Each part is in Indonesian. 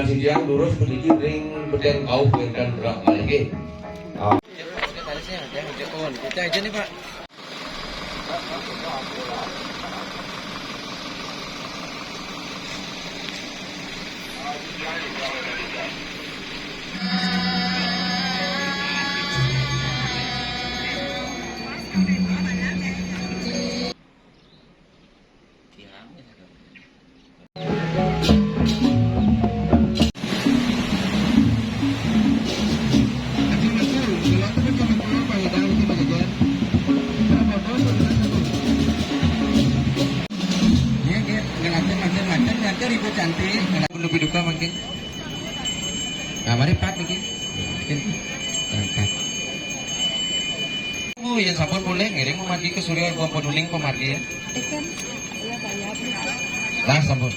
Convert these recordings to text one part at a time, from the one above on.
si Jiang lurus pergi ring beten kau dan berak lagi. Kita aja nih Pak. Ibu cantik, penuh duka mungkin. Nah, mari Pak mungkin. Berangkat. Oh, yang sampun boleh ngiring memargi ke Surya gua penuling pemargi ya. Lah sampun.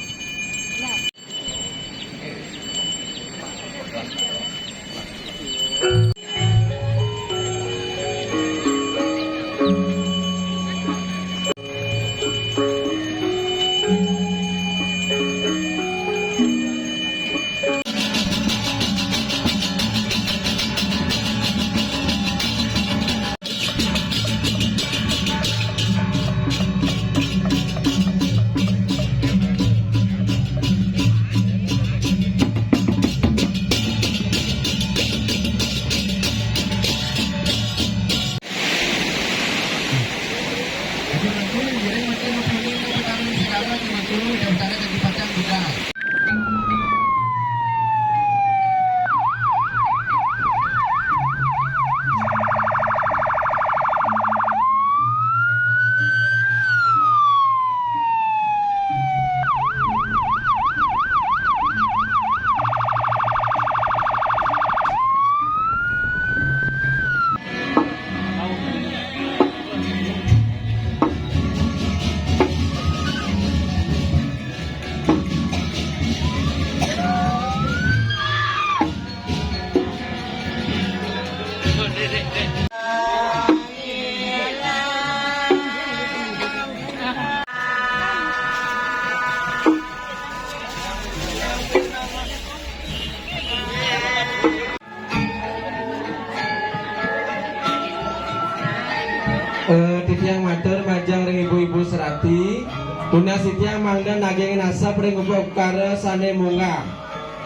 Titiang mater majang ring ibu-ibu serati tuna sitiang mangdan naging nasab ring upakara sane munga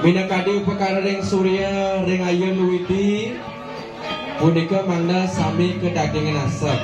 minakadi upakara ring surya ring ayun widi punika mangda sami ke daging nasab.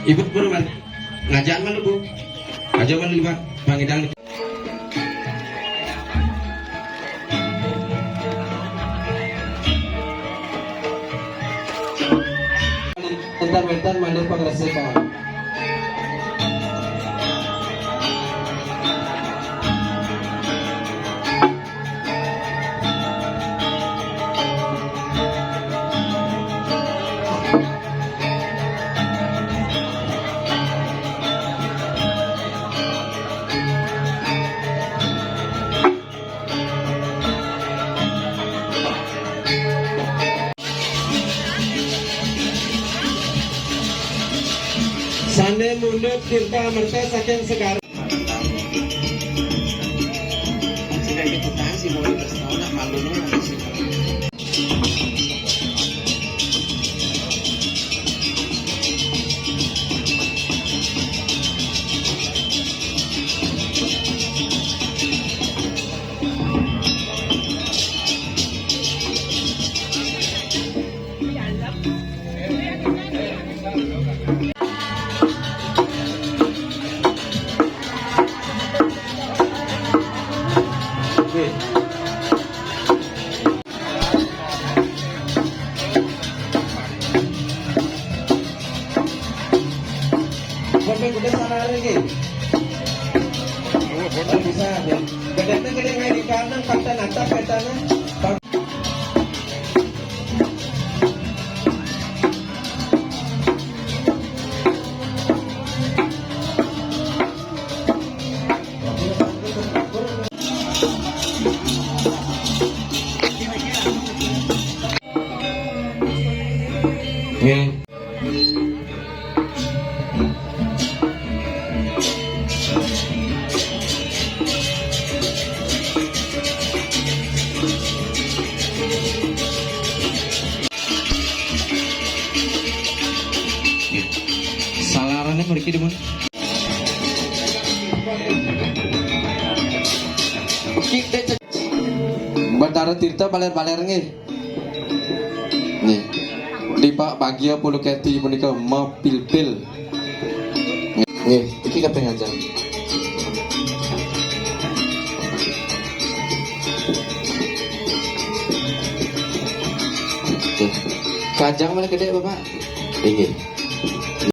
Ibu pun ngajak mana bu? Ngajak mana lima pangidang. Entar-entar mandir pangresika. Pundut Tirta Merta saking Segar. Sedang ikutan sih mau di tahun nak malu nih nanti sih. Oke. Sampai kuda sana lagi. Oh, bisa deh. Gedenya gede ngai di kanan, pantan atap petana. Oke. Salarannya mereka di mana? Batara Tirta baler-baler nggih. Nih. Di Pak bagia puluh keti menika mau pil-pil. Nggih, iki kaping aja. Oke. Kajang mana gede Bapak? Nggih.